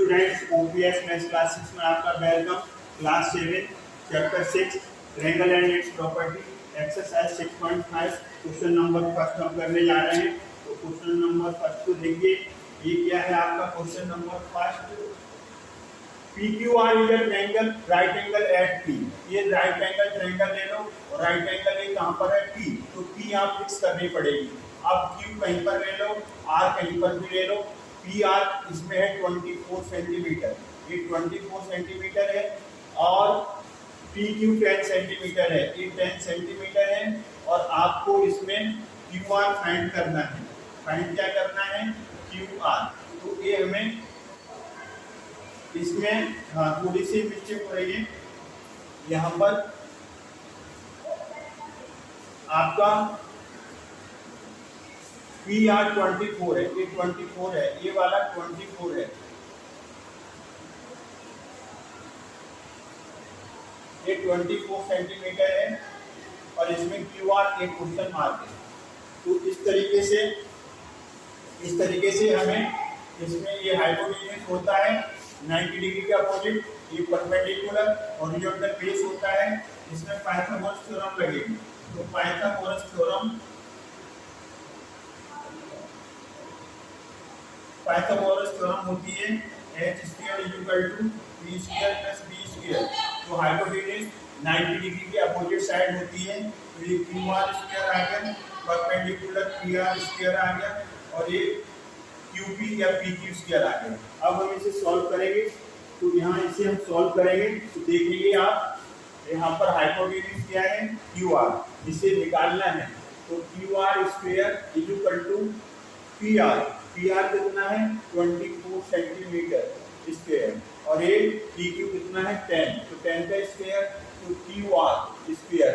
Students, OPS maths class 6 में आपका welcome. Class 7 chapter 6 triangle and it's property exercise 6.5 question number first हम करने जा रहे हैं। तो क्वेश्चन नंबर फर्स्ट को देखिए, ये क्या है आपका question number first. PQR is a triangle right angle at P। ये राइट एंगल ट्रायंगल ले लो और राइट एंगल ये कहाँ पर है P, तो P आप फिक्स करनी पड़ेगी। अब Q कहीं पर ले लो, R कहीं पर भी ले लो। PR इसमें है 24 सेंटीमीटर, ये 24 सेंटीमीटर है और PQ 10 सेंटीमीटर है, ये 10 सेंटीमीटर है। और आपको इसमें QR फाइंड करना है। फाइंड क्या करना है? QR। तो ये हमें इसमें थोड़ी सी मिस्टेक हो रही है। यहाँ पर आपका PR 24 है, ये 24 है, ये वाला 24 है, ये 24 सेंटीमीटर है और इसमें QR एक क्वेश्चन मार्क है। तो इस तरीके से हमें इसमें ये हाइपोटेन्यूज होता है 90 डिग्री के अपोजिट, ये परपेंडिकुलर हॉरिजॉन्टल बेस होता है। इसमें पाइथागोरस थ्योरम लगेगी। तो पाइथागोरस थ्योरम होती है h² = p² + b²। तो हाइपोटेन्यूज 90 डिग्री के अपोजिट साइड होती है। तो ये QR² आ गया, परपेंडिकुलर PR² आ गया और ये QP या PQ² आ गया। अब हम इसे सॉल्व करेंगे। तो यहाँ इसे हम सॉल्व करेंगे तो देखेंगे आप, यहाँ पर हाइपोटेन्यूज क्या है? QR, इसे निकालना है। तो QR² = PR, PR कितना है? 24 सेंटीमीटर स्क्वायर और ये PQ कितना है? 10, तो 10 का स्क्वायर, तो QR²।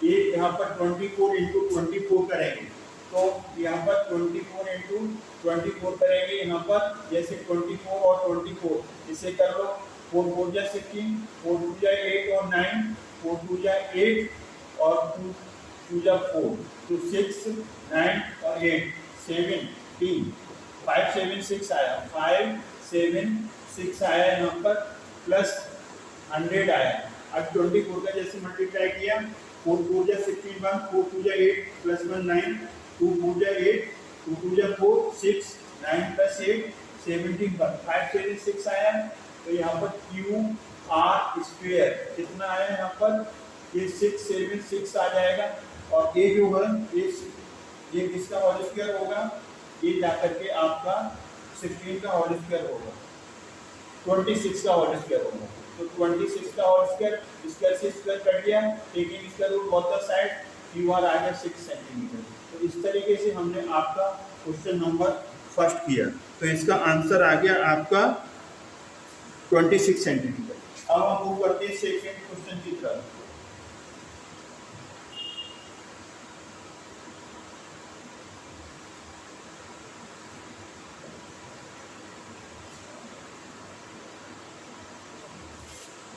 ये यहाँ पर 24 × 24 करेंगे, तो यहाँ पर 24 × 24 करेंगे। यहाँ पर जैसे 24 और 24 इसे कर लो, 4 4 जा 16, 4 2 जा 8 और 9, 4 2 जा 8 और 2 2 जा 4, तो 6 9 और 8 17, 5 7 6 आया, 5 7 6 आया यहाँ पर, प्लस 100 आया। अब 24 का जैसे मल्टीप्लाई किया, 4 4 जा 16 1, 4 2 जा 8 प्लस 1 9, 2 4 जा 8, 2 2 जा 4 6, 9 + 8 17 1, 5 7 6 आया। तो यहाँ पर QR² कितना आया यहाँ पर? ये 6 7 6 आ जाएगा और ये जो है ये किसका होल स्क्वायर होगा? ये जाकर के आपका 16 का होल स्क्वायर होगा, 26 का होल स्क्वायर होगा। तो 26 का होल स्क्वायर, स्क्वायर से स्क्वायर कट गया, taking square root both the side, QR आ गया 6 सेंटीमीटर। तो इस तरीके से हमने आपका क्वेश्चन नंबर फर्स्ट किया। तो इसका आंसर आ गया आपका 26 सेंटीमीटर। अब हम मूव करते हैं सेकंड क्वेश्चन की तरफ।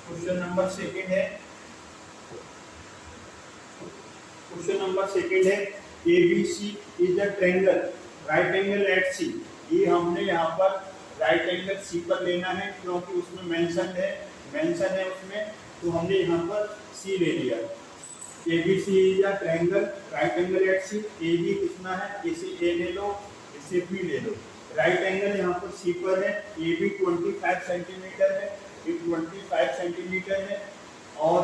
क्वेश्चन नंबर सेकंड है ABC is a triangle right angle at C। ये हमने यहाँ पर राइट एंगल C पर लेना है क्योंकि उसमें मेंशन है उसमें, तो हमने यहाँ पर C ले लिया। ABC is a triangle right angle at C। AB कितना है? इसे A ले लो, इसे B ले लो। राइट एंगल यहाँ पर C पर है, AB 25 सेंटीमीटर है, ये 25 सेंटीमीटर है और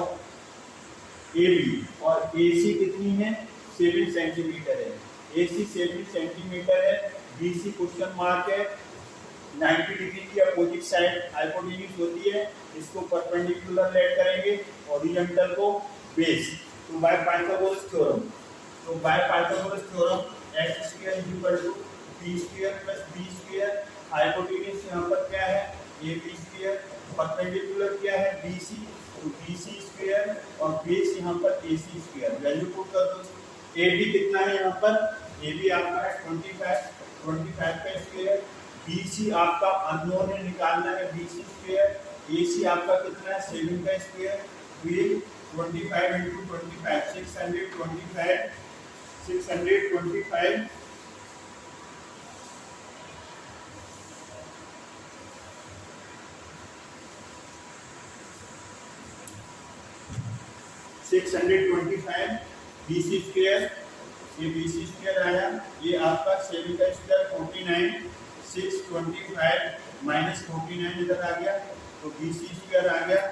AB और AC कितनी है? 7 सेंटीमीटर है। AC 7 सेंटीमीटर है, BC क्वेश्चन मार्क है। 90 डिग्री की अपोजिट साइड हाइपोटेन्यूज होती है, इसको परपेंडिकुलर लेट करेंगे, हॉरिजॉन्टल को बेस। तो by Pythagoras theorem, h² = p² + b²। Hypotenuse यहाँ पर क्या है? AB²। परपेंडिकुलर क्या है? BC, तो BC² और बेस यहाँ पर AC²। वैल्यू पुट कर दो। AB कितना है यहाँ पर? AB आपका है 25 का स्क्वायर। BC आपका अननोन है, निकालना है BC²। AC आपका कितना है? 7 का स्क्वायर। तो ये 25 × 25 625 625 BC स्क्वायर, ये BC स्क्वायर आया। ये आपका 7 का स्क्वायर 49, 625 माइनस 49 इधर आ गया तो BC स्क्वायर आ गया।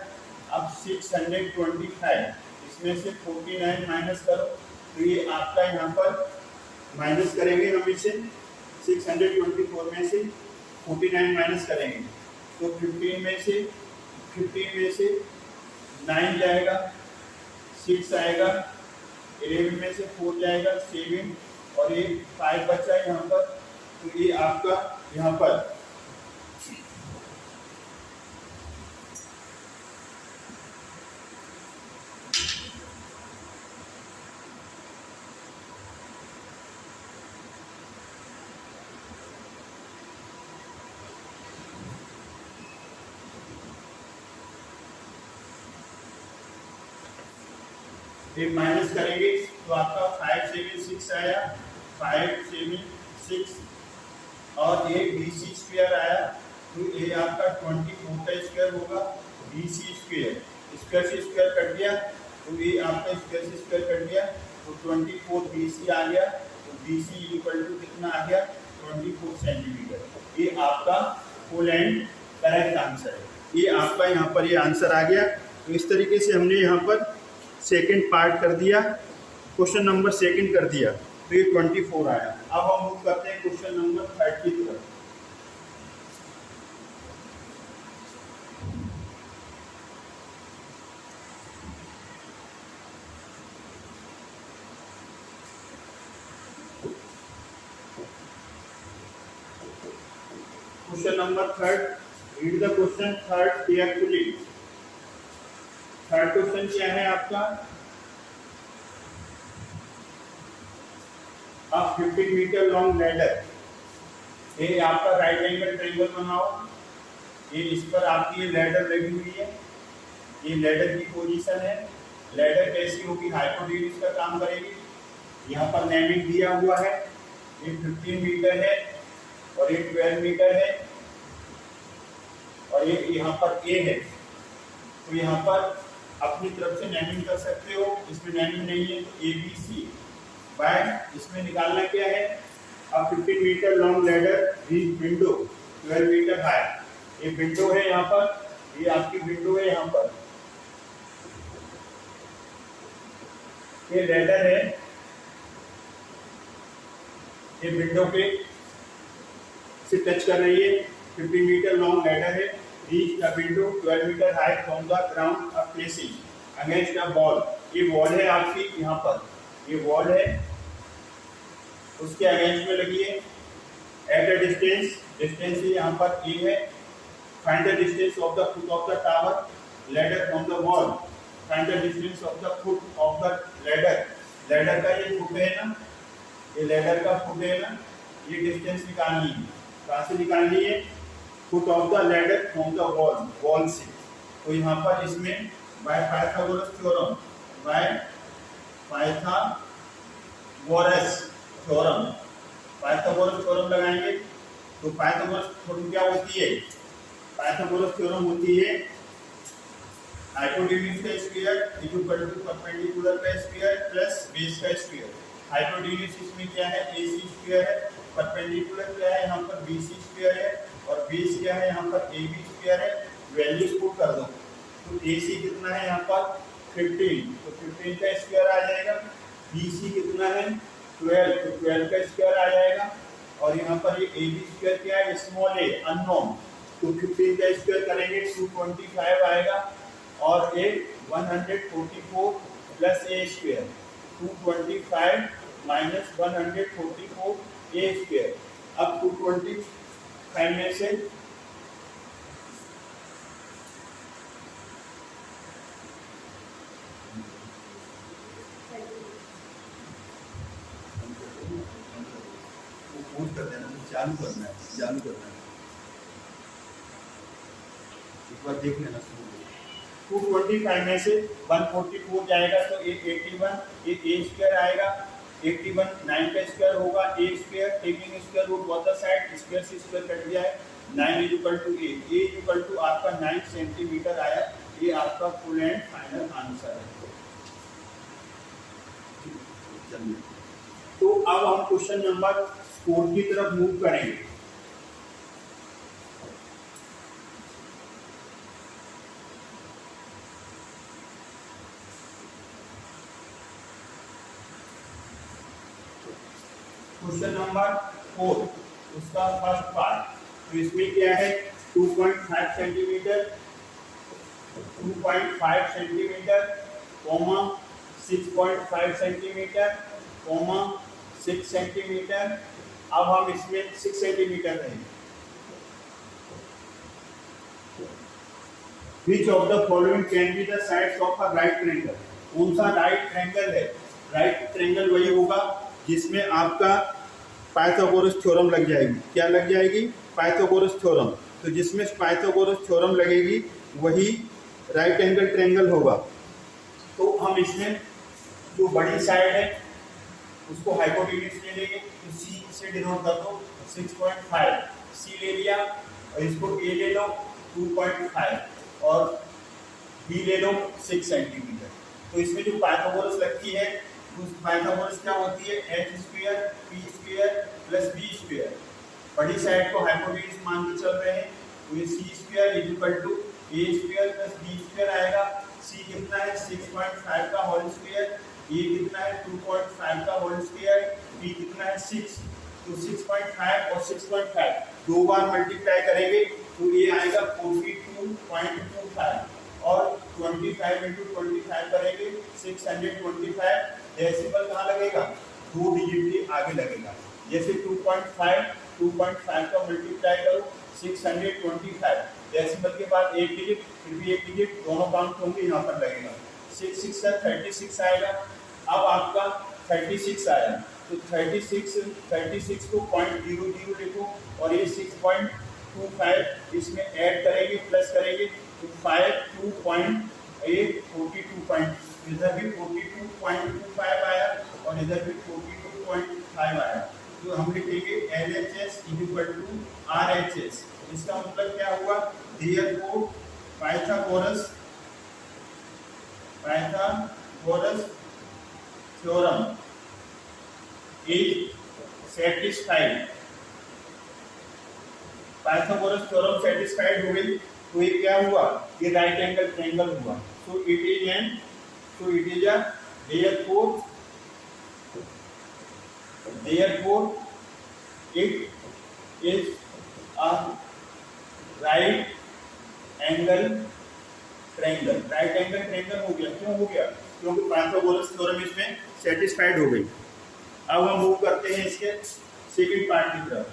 अब 625 इसमें से 49 माइनस करो तो ये आपका यहाँ पर माइनस करेंगे हम इसे 624 में से 49 माइनस करेंगे तो 15 में से 9 जाएगा, 6 आएगा, 11 में से 4 जाएगा 7 और ये 5 बचा यहाँ पर। तो ये आपका यहाँ पर ये माइनस करेंगे तो आपका 576 आया, 576 और ये BC स्क्वायर आया तो ये आपका 24 का स्क्वायर होगा। BC स्क्वायर स्क्वायर से स्क्वायर कट गया तो ये आपका स्क्वायर से स्क्वायर कट गया तो 24 BC आ गया तो BC इक्वल टू कितना आ गया 24 सेंटीमीटर। ये आपका फुल एंड करेक्ट आंसर है। ये आपका यहाँ पर ये आंसर आ गया। तो इस तरीके से हमने यहाँ पर सेकंड पार्ट कर दिया, क्वेश्चन नंबर सेकंड कर दिया तो ये 24 आया। अब हम मूव करते हैं क्वेश्चन नंबर 30 की तरफ। Question number 3, read the question 3 carefully. Third question क्या है आपका, अब 15 मीटर लॉन्ग लैडर, ये आपका राइट एंगल ट्रायंगल बनाओ। ये इस पर आपकी ये लैडर लगी हुई है, ये लैडर की पोजीशन है। लैडर कैसी होगी, हाइपोटेन्यूज का काम करेगी। यहाँ पर नेमिंग दिया हुआ है, ये 15 मीटर है और ये 12 मीटर है और ये यहाँ पर ए है। तो यहाँ पर अपनी तरफ से नेमिंग कर सकते हो, इसमें नेमिंग नहीं है तो ABC बाय इसमें निकालना क्या है। अब 15 metre long ladder window 12 metre high, ये विंडो है यहाँ पर, ये आपकी विंडो है यहाँ पर, ये लैडर है, ये विंडो पे से टच कर रही है। 15 मीटर लॉन्ग लैडर है, reach the window 12 meter high from the ground of placing against the wall। ये वॉल है आपकी, यहाँ पर ये वॉल है, उसके अगेंस्ट में लगी है। एट अ डिस्टेंस यहाँ पर ए है। Find the distance of the foot of the tower ladder from the wall. Find the distance of the foot of the ladder. Ladder का ये फुट है ना, ये लैडर का फुट है ना, ये डिस्टेंस निकालनी है। कहाँ से निकालनी है, foot of the ladder from the wall, wall से। तो यहाँ पर इसमें by Pythagoras theorem, by Pythagoras theorem, Pythagoras theorem लगाएंगे। तो पाइथागोरस थ्योरम क्या होती है, पाइथागोरस थ्योरम होती है हाइपोटेन्यूज का स्क्वायर इक्वल टू परपेंडिकुलर का स्क्वायर प्लस बेस का स्क्वायर। हाइपोटेन्यूज इसमें क्या है, AC स्क्वायर है, परपेंडिकुलर क्या है यहाँ पर BC स्क्वायर है और बेस क्या है यहाँ पर AB स्क्वायर है। वैल्यूज पुट कर दो तो AC कितना है यहाँ पर 15, तो 15 का स्क्वायर आ जाएगा। BC कितना है 12, तो 12 का स्क्वायर आ जाएगा। और यहाँ पर ये AB स्क्वायर क्या है, स्मॉल a अननोन, तो 15 का स्क्वायर करेंगे 225 आएगा और ये 144 plus a square, 225 minus 144 a square. अब 225 में से कर देना, चालू करना है एक बार देख लेना। 225 में से 144 जाएगा तो ये 81, ये a स्क्वायर आएगा। 81 9 का स्क्वायर होगा, a square taking square root both the side, square से स्क्वायर कट गया है। 9 is equal to a equal to आपका 9 सेंटीमीटर आया। ये आपका फुल एंड फाइनल आंसर है। क्वेश्चन में। तो अब हम क्वेश्चन नंबर 4 की तरफ मूव करेंगे। क्वेश्चन नंबर 4 उसका फर्स्ट पार्ट, तो इसमें क्या है 2.5 centimetre 2.5 centimetre comma 6.5 centimetre comma 6 centimetre. अब हम इसमें 6 सेंटीमीटर रहेंगे। Which of the following can be the sides of a right triangle? कौन सा राइट ट्रायंगल है? राइट ट्रायंगल वही होगा जिसमें आपका पाइथागोरस थ्योरम लग जाएगी। क्या लग जाएगी? Pythagoras theorem. तो जिसमें पाइथागोरस थ्योरम लगेगी वही राइट एंगल ट्रायंगल होगा। तो हम इसमें जो बड़ी साइड है उसको हाइपोटेन्यूज ले लेंगे, तो सी से डिनोट कर दो 6.5, सी ले लिया, और इसको ए ले लो 2.5 और बी ले लो 6 सेंटीमीटर। तो इसमें जो पाइथागोरस लगती है उस पाइथागोरस क्या होती है H square P square plus B square. बड़ी साइड को हाइपोटेन्यूज मान के चल रहे हैं, तो ये C square equal to A square plus B square आएगा। सी कितना है 6.5 का होल स्क्वायर, ए कितना है 2.5 का होल स्क्वायर, बी कितना है 6। तो 6.5 और 6.5 दो बार मल्टीप्लाई करेंगे तो ये आएगा 42.25 और 25 इंटू 25 करेंगे 625। डेसिमल कहाँ लगेगा? 2 डिजिट के आगे लगेगा। जैसे 2.5 का मल्टीप्लाई करो 625, डेसिमल के बाद एक डिजिट फिर भी एक डिजिट, दोनों काउंट होंगे, यहाँ पर लगेगा 6 6 से 36 आएगा। अब आपका 36 आया तो 36 को 0.00 लिखो और ये 6.25 इसमें ऐड करेंगे प्लस करेंगे तो 42.8 इधर भी 42.25 आया और इधर भी 42.5 आया। तो हम लिखेंगे LHS इक्वल टू RHS। इसका मतलब क्या हुआ? Therefore Pythagoras theorem is satisfied. Pythagoras theorem satisfied हो गई तो ये क्या हुआ? ये राइट एंगल ट्रायंगल हुआ। So it is a therefore it is a right angle triangle। Right angle triangle हो गया। क्यों हो गया? क्योंकि पाइथागोरस थ्योरम इसमें सेटिस्फाइड हो गई। अब हम मूव करते हैं इसके सेकंड पार्ट की तरफ।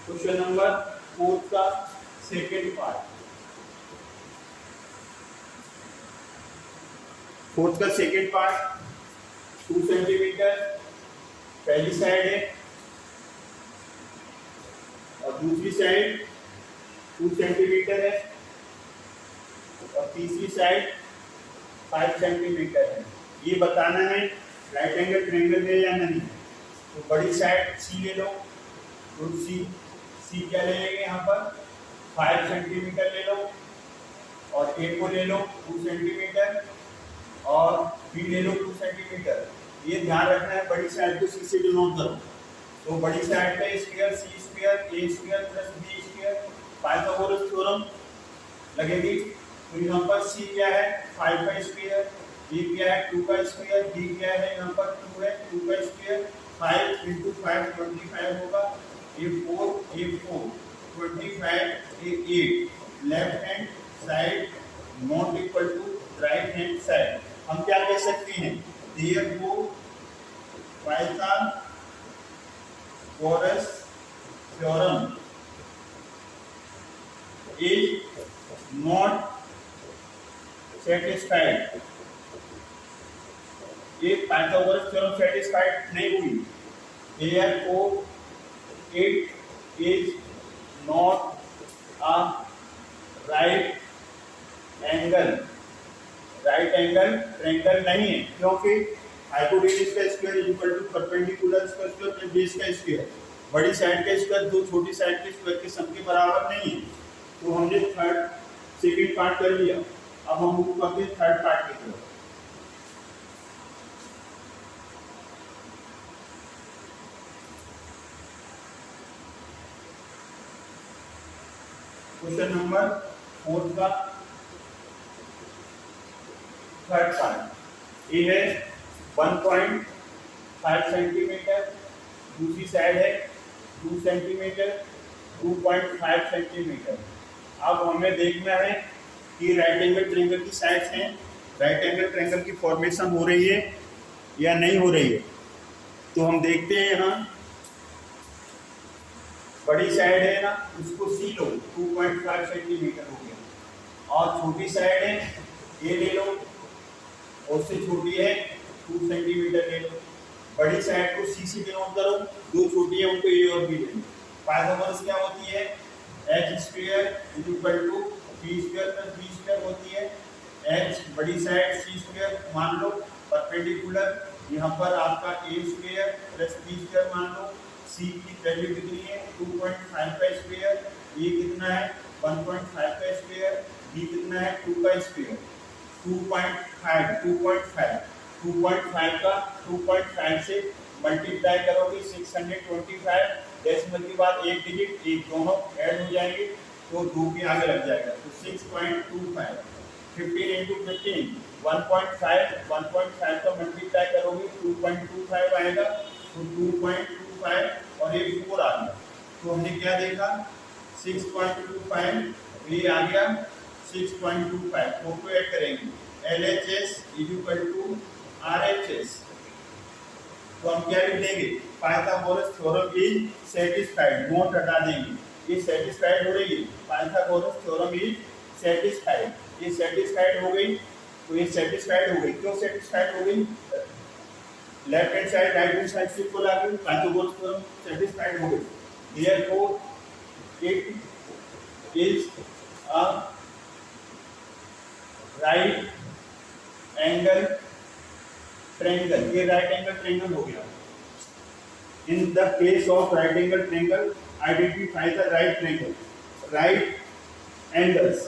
क्वेश्चन नंबर 4 का सेकंड पार्ट। 4 का सेकंड पार्ट 2 सेंटीमीटर पहली साइड है और दूसरी साइड 2 सेंटीमीटर है और तीसरी साइड 5 सेंटीमीटर है। ये बताना है राइट एंगल ट्रायंगल है या नहीं। तो बड़ी साइड सी ले लो, तो सी क्या ले लेंगे यहाँ पर 5 सेंटीमीटर ले लो और ए को ले लो 2 सेंटीमीटर और बी ले लो 2 सेंटीमीटर। ये ध्यान रखना है बड़ी साइड को सी से डिनोट करो। तो बड़ी साइड पे square C square A square plus B square Pythagoras theorem लगेगी। तो यहाँ पर सी क्या है 5 का स्क्वायर, ए क्या है 2 का स्क्वायर, बी क्या है यहाँ पर 2 है 2 का स्क्वायर, 5 इंटू 5 25 होगा, A 4 25 A 8। Left hand side not equal to right hand side. हम क्या कह सकते हैं? Therefore Pythagoras theorem is not satisfied. ये पाइथागोरस थ्योरम सेटिस्फाइड नहीं हुई। Therefore it is not a right angle, right angle triangle नहीं है, क्योंकि हाइपोटेन्यूज का square is equal to perpendicular का स्क्वायर प्लस बेस का स्क्वायर। बड़ी साइड का स्क्वायर दो छोटी साइड के स्क्वायर के सम के बराबर नहीं है। तो हमने थर्ड सेकंड पार्ट कर लिया, अब हम मूव करते हैं थर्ड पार्ट की तरफ। क्वेश्चन नंबर 4 का थर्ड पार्ट। ये है 1.5 सेंटीमीटर, दूसरी साइड है 2 सेंटीमीटर, 2.5 सेंटीमीटर। अब हमें देखना है कि राइट एंगल ट्रायंगल की साइड्स हैं, राइट एंगल ट्रायंगल की फॉर्मेशन हो रही है या नहीं हो रही है। तो हम देखते हैं यहाँ बड़ी साइड है ना, उसको सी लो, 2.5 सेंटीमीटर हो गया, और छोटी साइड है ये ले लो, उससे छोटी है 2 सेंटीमीटर ले लो। बड़ी साइड को सी से डिनोट करो, दो छोटी है उनको ए और बी ले लो। पाइथागोरस क्या होती है, H square is equal to B square plus B square होती है। एच बड़ी साइड सी स्क्वायर मान लो, परपेंडिकुलर यहाँ पर आपका ए स्क्वायर प्लस बी स्क्वायर मान लो। सी की वैल्यू कितनी है 2.5 का स्क्वायर, ये कितना है 1.5 का स्क्वायर, बी कितना है 2 का स्क्वायर। 2.5 का 2.5 से मल्टीप्लाई करोगे 625, डेसिमल के बाद एक डिजिट, एक दोनों ऐड हो जाएंगे तो 2 के आगे लग जाएगा। तो 6.25 15 इंटू 15 1.5 का मल्टीप्लाई करोगे 2.25 आएगा, तो 2.25 और एक 4 आ गया। तो हमने क्या देखा 6.25, ये आ गया 6.25, फोटो ऐड करेंगे LHS is equal to RHS। तो हम क्या लिख देंगे, Pythagoras theorem is satisfied, not हटा देंगे, ये सेटिस्फाइड हो रही है, पाइथागोरस थ्योरम इज सेटिस्फाइड, ये सेटिस्फाइड हो गई। तो ये सेटिस्फाइड हो गई, क्यों सेटिस्फाइड हो गई, left hand side right hand side से इक्वल आ गई, पाइथागोरस थ्योरम सेटिस्फाइड हो गई। Therefore it is a right angle triangle, ये राइट एंगल ट्रायंगल हो गया। In the case of right angle triangle identify the right triangle, right angles.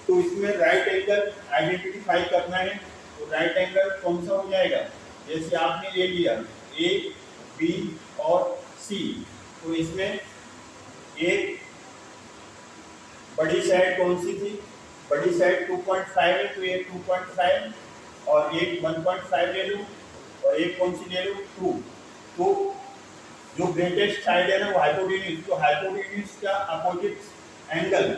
तो इसमें right angle identify करना है, तो राइट एंगल कौन सा हो जाएगा, जैसे आपने ले लिया ए बी और सी, तो इसमें एक बड़ी साइड कौन सी थी, बड़ी साइड 2.5 है, तो ये 2.5 और एक 1.5 ले लूँ, और एक कौन सी ले लूँ 2। तो जो ग्रेटेस्ट साइड है ना वो हाइपोटेन्यूज, तो हाइपोटेन्यूज का अपोजिट एंगल,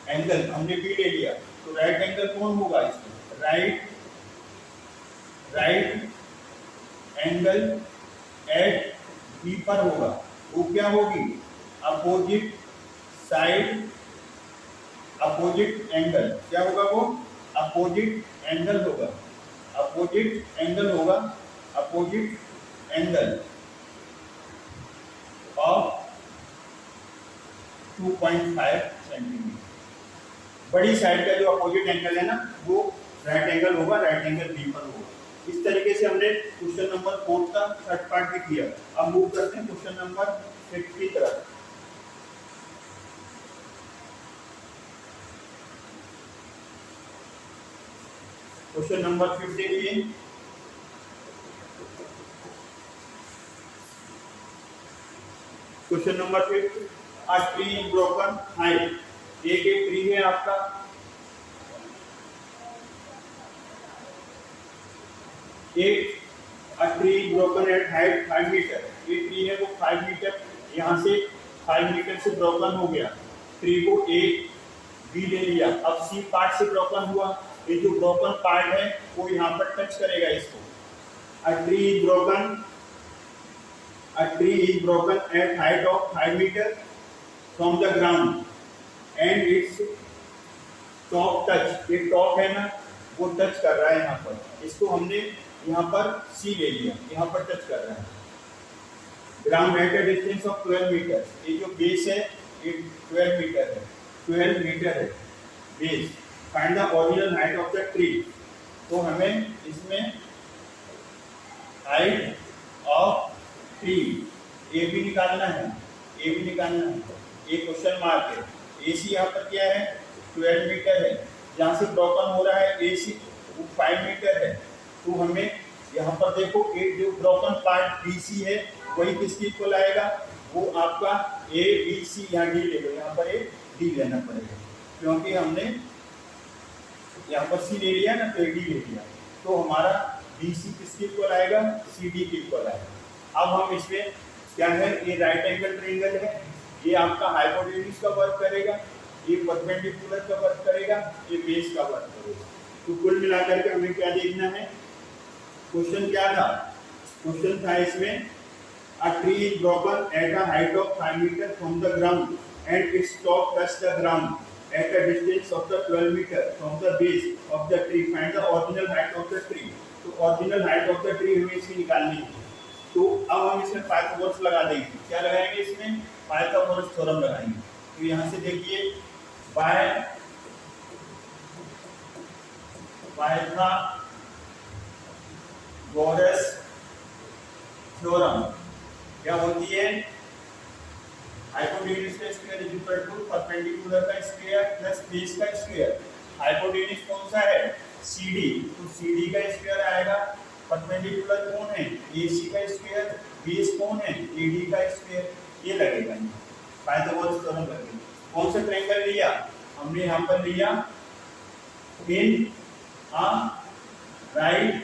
एंगल हमने बी ले लिया, तो राइट एंगल कौन होगा इसमें, राइट एंगल एट बी पर होगा। वो क्या होगी, अपोजिट साइड अपोजिट एंगल, क्या होगा वो अपोजिट एंगल होगा, अपोजिट एंगल होगा, अपोजिट एंगल ऑफ 2.5 सेंटीमीटर। बड़ी साइड का जो अपोजिट एंगल है ना वो राइट एंगल होगा, राइट एंगल बी पर होगा। इस तरीके से हमने क्वेश्चन नंबर 4 का थर्ड पार्ट भी किया। अब मूव करते हैं क्वेश्चन नंबर 5 की तरफ। क्वेश्चन नंबर 5 देखिए, question number 5, a tree broken height, एक ट्री है आपका, एक tree broken at height 5 metre, ये ट्री है वो 5 मीटर, यहाँ से 5 मीटर से ब्रोकन हो गया, ट्री को ए बी ले लिया। अब सी पार्ट से ब्रोकन हुआ, ये जो ब्रोकन पार्ट है वो यहाँ पर टच करेगा इसको। A tree is broken at height of 5 metre from the ground and its top touch, ये टॉप है ना वो टच कर रहा है यहाँ पर, इसको हमने यहाँ पर सी ले लिया, यहाँ पर टच कर रहा है। Ground at a distance of 12 metre, ये जो बेस है ये 12 मीटर है, 12 मीटर है base. Find the original height of the tree. तो हमें इसमें हाइट ऑफ ट्री ए भी निकालना है, ए भी निकालना है, ये क्वेश्चन मार्क है। ए सी यहाँ पर क्या है 12 मीटर है, जहाँ से ब्रोकन हो रहा है ए सी वो 5 मीटर है। तो हमें यहाँ पर देखो एक जो ब्रोकन पार्ट बी सी है वही किसके इक्वल आएगा, वो आपका ए बी सी, यहाँ डी ले लो, यहाँ पर एक डी लेना पड़ेगा क्योंकि हमने यहाँ पर सी ले लिया ना तो डी ले लिया, तो हमारा बी सी किसके इक्वल आएगा, सी डी के इक्वल आएगा। अब हम इसमें क्या है, ये राइट एंगल ट्रायंगल है, ये आपका हाइपोटेन्यूज का वर्क करेगा, ये परपेंडिकुलर का वर्क करेगा, ये बेस का वर्क करेगा। तो कुल मिलाकर के हमें क्या देखना है, क्वेश्चन क्या था, क्वेश्चन था इसमें a tree is broken at a height of 5 meters from the ground and its top touch the ground at a distance of the 12 meter from the base of the tree. Find the original height of the tree. तो original height of the tree हमें इसकी निकालनी है। तो अब हम इसमें Pythagoras लगा देंगे। क्या लगाएंगे इसमें, पाइथागोरस थ्योरम लगाएंगे। तो यहाँ से देखिए पाइथागोरस थ्योरम क्या होती है, हाइपोटेन्यूज का square is equal to perpendicular का स्क्वायर प्लस बेस का स्क्वायर। हाइपोटेन्यूज कौन सा है, CD, तो CD का स्क्वायर आएगा, परपेंडिकुलर कौन है AC का स्क्वायर, बेस कौन है AD का स्क्वायर, ये लगेगा। पाइथागोरस थ्योरम लगेगा। कौन सा ट्रायंगल लिया हमने, यहाँ पर लिया in right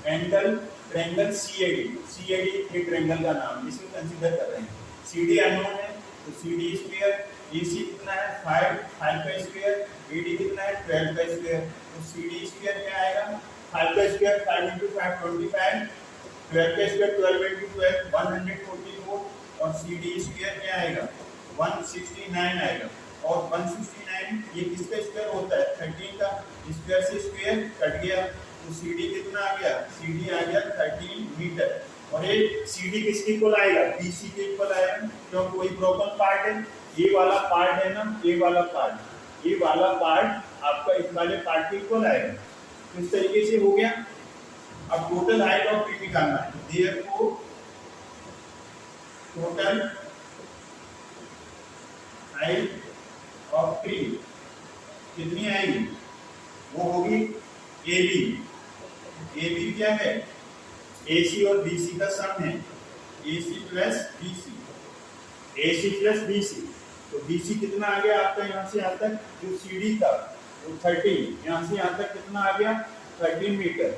angle triangle CAD। CAD एक ट्रायंगल का नाम, इसमें कंसीडर कर रहे हैं। CD अननोन है तो CD स्क्वायर, AC कितना है 5 का स्क्वायर, AD कितना है 12 का स्क्वायर। तो CD स्क्वायर क्या आएगा, 5 का स्क्वायर 5 × 5 25, 12 का स्क्वायर 12 × 12 144, और CD स्क्वायर क्या आएगा 169 आएगा। और 169 ये किसका स्क्वायर होता है 13 का, स्क्वायर से स्क्वायर कट गया, तो CD कितना आ गया, CD आ गया 13 मीटर। और ये CD किसके इक्वल आएगा, BC के इक्वल आएगा, क्योंकि वही ब्रोकन पार्ट है। ये वाला पार्ट है ना, ये वाला पार्ट आपका इस वाले पार्ट के इक्वल आएगा। तो इस तरीके से हो गया। अब टोटल हाइट ऑफ ट्री निकालना है। Therefore total height of tree कितनी आएगी, वो होगी AB क्या है, AC और BC का सम है, AC प्लस BC। तो BC कितना आ गया आपका, यहाँ से यहाँ तक जो CD था वो 13, यहाँ से यहाँ तक कितना आ गया 13 मीटर,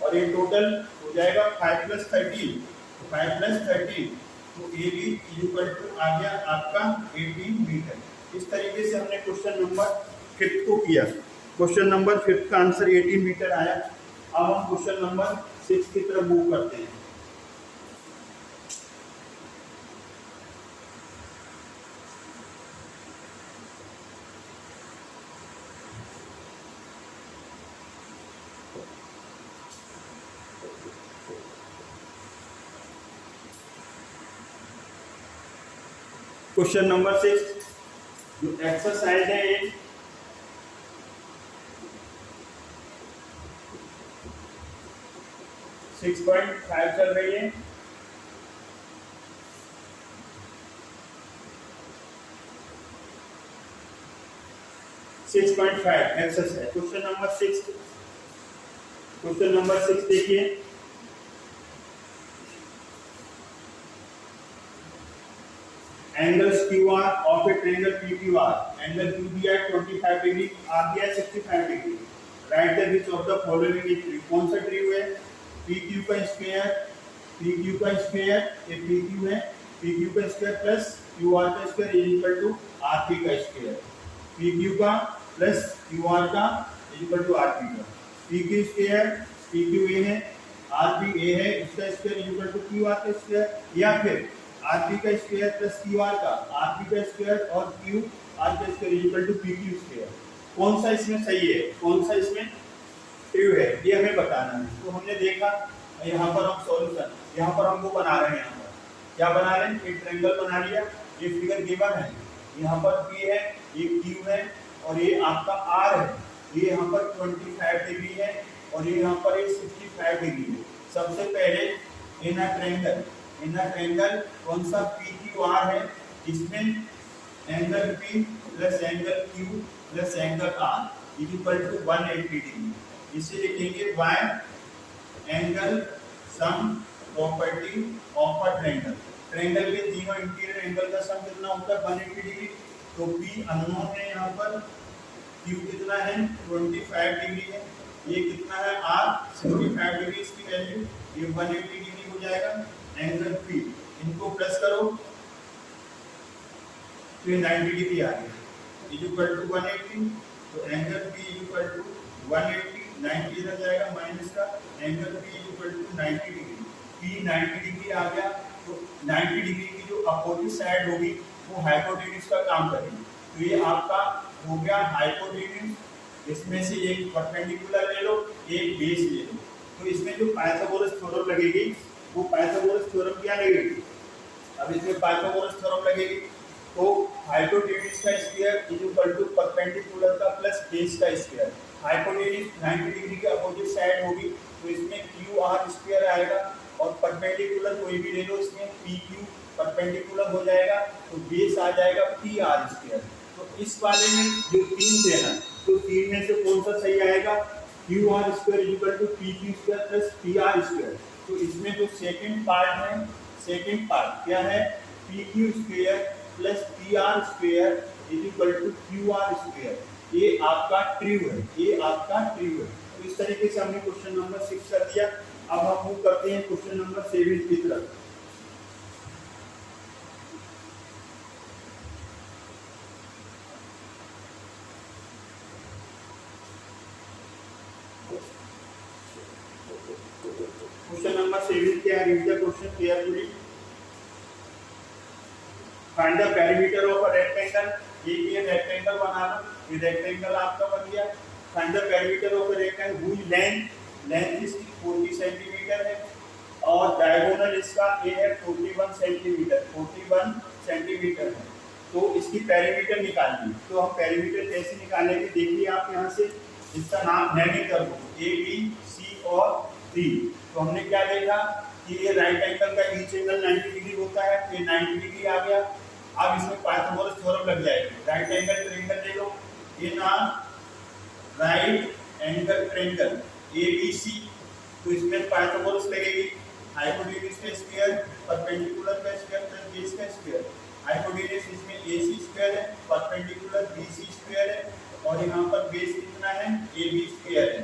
और ये टोटल हो जाएगा 5 + 13, तो AB इक्वल टू आ गया आपका 18 मीटर। इस तरीके से हमने क्वेश्चन नंबर 5 को किया। क्वेश्चन नंबर 5 का आंसर 18 मीटर आया। अब हम क्वेश्चन नंबर 6 की तरफ मूव करते हैं। क्वेश्चन नंबर 6 जो एक्सरसाइज है ये 6.5 चल रही है। एक्सरसाइज क्वेश्चन नंबर 6 देखिए। Angles QR of a triangle PQR. Angle QB at 25 degree, RB at 65 degree. Write the which of the following is true. कौन सा ट्रू है? PQ का स्क्वायर, ये PQ है, PQ का स्क्वायर प्लस QR का square is equal to RP का square. PQ का प्लस QR का इज इक्वल टू RP का। PQ स्क्वायर, PQ A है, RP A है, इसका square is equal to QR का स्क्वायर, या फिर RP का स्क्वायर प्लस QR का, RP का स्क्वायर और QR का square is equal to PQ square. कौन सा इसमें सही है, कौन सा इसमें ट्रू है, ये हमें बताना है। तो हमने देखा यहाँ पर हम सॉल्यूशन, यहाँ पर हमको बना रहे हैं, यहाँ पर क्या बना रहे हैं, एक ट्रायंगल बना लिया, ये फिगर गिवन है, यहाँ पर P है, ये Q है और ये आपका R है, ये यहाँ पर 25 डिग्री है और ये यहाँ पर 65 डिग्री है। सबसे पहले इन ट्रायंगल कौन सा PQR है, इसमें angle P plus angle Q plus angle R is equal to 180 degree. इसे लिखेंगे by angle sum property of a triangle. Triangle के तीनों इंटीरियर एंगल का सम कितना होता है 180 डिग्री। तो P अननोन है, यहाँ पर Q कितना है 25 डिग्री है, ये कितना है R 65 डिग्री इसकी वैल्यू, ये 180 डिग्री हो जाएगा। एंगल P इनको प्लस करो तो ये 90 डिग्री आ गया इज इक्वल टू 180। तो angle P is equal to 180, 90 इधर जाएगा माइनस का, angle P is equal to 90 degree. P 90 degree आ गया तो 90 डिग्री की जो अपोजिट साइड होगी वो हाइपोटेन्यूज का काम करेगी। तो ये आपका हो गया हाइपोटेन्यूज। इसमें से एक परपेंडिकुलर ले लो, एक बेस ले लो। तो इसमें जो पाइथागोरस थ्योरम लगेगी वो पाइथागोरस थ्योरम क्या लगेगी, अब इसमें पाइथागोरस थ्योरम लगेगी तो हाइपोटेन्यूज का square is equal to perpendicular का प्लस बेस का स्क्वायर। हाइपोटेन्यूज 90 डिग्री के अपोजिट साइड होगी तो इसमें QR स्क्वायर आएगा और परपेंडिकुलर कोई भी ले लो, इसमें PQ परपेंडिकुलर हो जाएगा तो बेस आ जाएगा PR स्क्वायर। तो इस वाले में जो तीन देना तो तीन में से कौन सा सही आएगा, QR square is equal to PQ square plus PR square. तो इसमें जो सेकंड पार्ट है, सेकंड पार्ट क्या है PQ square plus PR square is equal to QR square. ये आपका ट्रू है, ये आपका ट्रू है। तो इस तरीके से हमने क्वेश्चन नंबर 6 कर दिया। अब हम मूव करते हैं क्वेश्चन नंबर 7 की तरफ। क्वेश्चन नंबर 7 क्या है, read the question carefully. Find the perimeter of a rectangle. ये रेक्टेंगल बना लो, ये रेक्टेंगल आपका बन गया। Find the perimeter of a rectangle हुई लेंथ इसकी 40 सेंटीमीटर है और डायगोनल इसका ए है 41 सेंटीमीटर है। तो इसकी पेरीमीटर निकालनी है। तो हम पेरीमीटर कैसे निकालेंगे, देखिए आप यहाँ से इसका नाम नेमिंग कर दो ABC और D। तो हमने क्या देखा कि ये राइट एंगल का ईच एंगल 90 डिग्री होता है, ये 90 डिग्री आ गया। अब इसमें पाइथागोरस थ्योरम लग जाएगी। राइट एंगल ट्रायंगल ले लो, ये नाम राइट एंगल ट्रायंगल ABC, तो इसमें पाइथागोरस लगेगी। हाइपोटेन्यूज का स्क्वायर परपेंडिकुलर का स्क्वायर प्लस बेस का स्क्वायर। हाइपोटेन्यूज इसमें AC स्क्वायर है, परपेंडिकुलर BC स्क्वायर है और यहाँ पर बेस कितना है AB स्क्वायर है।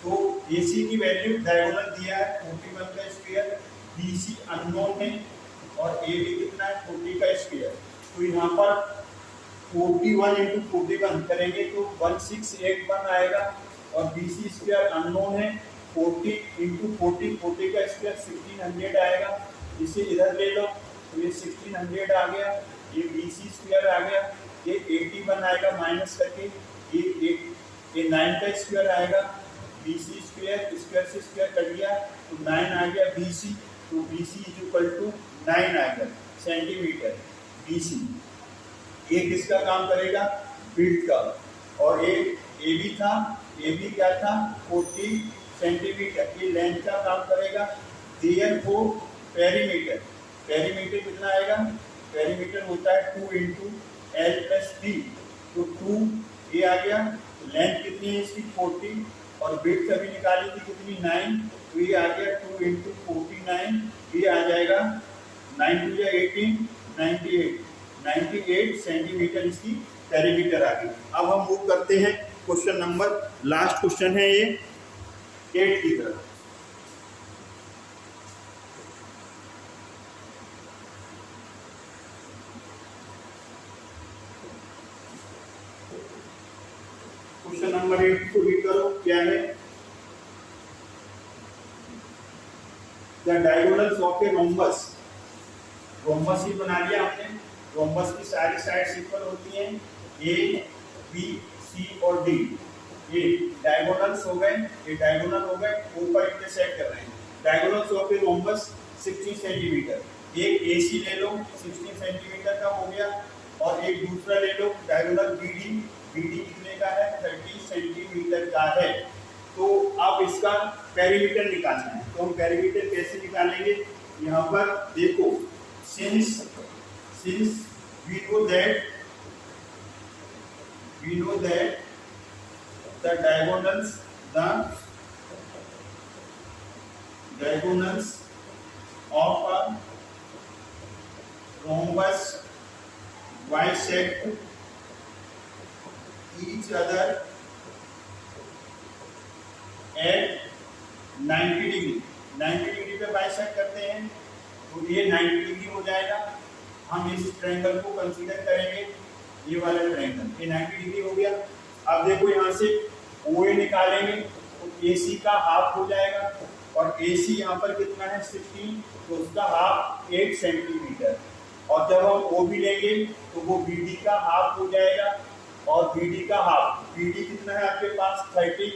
तो AC की वैल्यू डायगोनल दिया है 41 का स्क्वायर, BC अननोन है और AB कितना है 40 का स्क्वायर। तो यहाँ पर 41 इंटू 41 करेंगे तो 1681 आएगा और BC स्क्वायर अननोन है 40 इंटू 40 का स्क्वायर 1600 आएगा। इसे इधर ले लो तो ये 1600 आ गया, ये BC स्क्वायर आ गया, ये 81 आएगा माइनस करके, ये 9 का स्क्वायर आएगा, BC स्क्वायर स्क्वायर से स्क्वायर कट गया तो 9 आ गया BC। तो BC इज इक्वल टू 9 आएगा सेंटीमीटर BC। ये किसका काम करेगा, फील्ड का। और एक AB था, AB क्या था 40 सेंटीमीटर, ये लेंथ का काम करेगा। देयरफॉर पेरीमीटर कितना आएगा, पेरीमीटर होता है 2 इंटू L प्लस D। तो 2 ये आ गया, लेंथ कितनी है इसकी 40 और विड्थ अभी निकाली थी कितनी 9, तो ये आ गया 2 इंटू 49, ये आ जाएगा 9 टू 18 98 सेंटीमीटर इसकी पेरीमीटर आ गई। अब हम मूव करते हैं क्वेश्चन नंबर, लास्ट क्वेश्चन है ये 8 की तरफ। क्वेश्चन नंबर 8 को रीड करो, क्या है, the diagonals of a rhombus. Rhombus ही बना लिया हमने। रोम्बस की सारी साइड्स इक्वल होती हैं, A, B, C और D। ये डायगोनल्स हो गए, ये डायगोनल हो गए, ऊपर इंटरसेक्ट कर रहे हैं। Diagonals of a rhombus 16 centimetre. एक AC ले लो 16 सेंटीमीटर का हो गया और एक दूसरा ले लो डायगोनल BD BD कितने का है, 30 सेंटीमीटर का है। तो अब इसका पेरीमीटर निकालना है, तो हम पेरीमीटर कैसे निकालेंगे? यहाँ पर देखो, since we know that the diagonals of a rhombus bisect each other at 90 degree. 90 degree पे बाइसेक्ट करते हैं, तो ये 90 डिग्री हो जाएगा। हम इस ट्रायंगल को कंसीडर करेंगे, ये वाला ट्रायंगल, ये 90 डिग्री हो गया। अब देखो यहाँ से OA निकालेंगे तो AC का हाफ हो जाएगा, और AC यहाँ पर कितना है 16, तो उसका हाफ 8 सेंटीमीटर। और जब हम OB लेंगे तो वो BD का हाफ हो जाएगा, और BD का हाफ, BD कितना है आपके पास 30,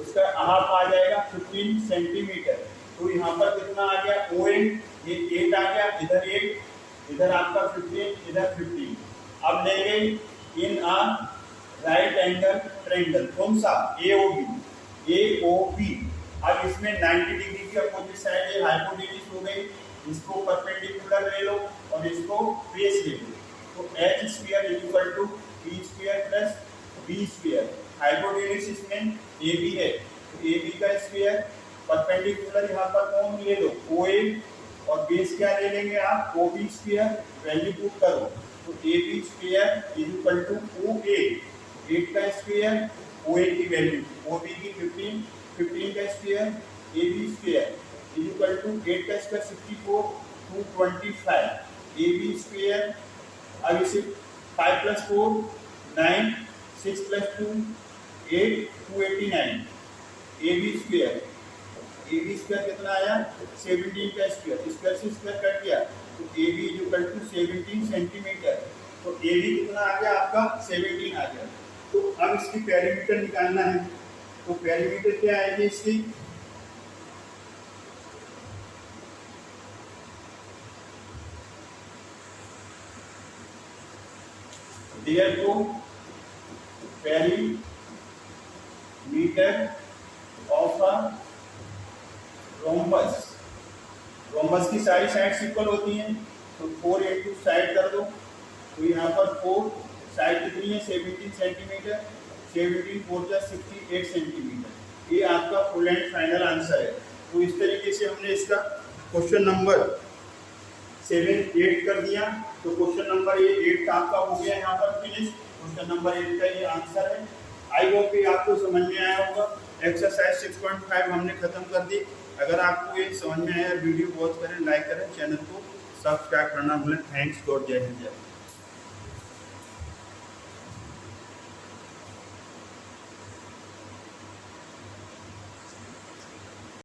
उसका हाफ आ जाएगा 15 सेंटीमीटर। तो यहाँ पर कितना आ गया OA, ये 8 आ गया, इधर 8, इधर आपका 15, इधर 15। अब लेंगे इन आ राइट एंगल ट्रायंगल, कौन सा, AOB। अब इसमें 90 डिग्री की अपोजिट साइड ये हाइपोटेन्यूज हो गई, इसको परपेंडिकुलर ले लो और इसको बेस ले लो। तो H square equal to B square plus B square. Hypotenuse इसमें AB है, तो AB का स्क्वायर, परपेंडिकुलर यहाँ पर कौन ले लो, OA, और बेस क्या ले लेंगे आप, OB स्क्वायर। वैल्यू पुट करो, तो AB square equal to OA, 8 का स्क्वायर, OA की वैल्यू, OB की 15, 15 का square, AB square equal to 8 का स्क्वायर 64, 225, AB स्क्वायर। अब इसे 5 plus 4 9, 6 plus 2 8, 289, AB square, AB square कितना आया 17 का स्क्वायर, स्क्वायर से स्क्वायर कट गया, तो AB इक्वल टू 17 सेंटीमीटर। तो AB कितना आ गया आपका 17 आ गया। तो अब इसकी पेरीमीटर निकालना है, तो पेरीमीटर क्या आएगी इसकी, therefore perimeter of a rhombus, rhombus की सारी साइड्स इक्वल होती हैं, तो 4 इंटू साइड कर दो, तो यहाँ पर 4 साइड कितनी है 17 सेंटीमीटर, 17 4 68 सेंटीमीटर। ये आपका फुल एंड फाइनल आंसर है। तो इस तरीके से हमने इसका क्वेश्चन नंबर 7 8 कर दिया। तो क्वेश्चन नंबर ये 8 का आपका हो गया यहाँ पर फिनिश। क्वेश्चन नंबर 8 का ये आंसर है। आई होप कि आपको समझ में आया होगा। एक्सरसाइज 6.5 हमने खत्म कर दी। अगर आपको ये समझ में आया, वीडियो वॉच करें, लाइक करें, चैनल को सब्सक्राइब करना भूलें। थैंक्स, गॉड जय हिंद।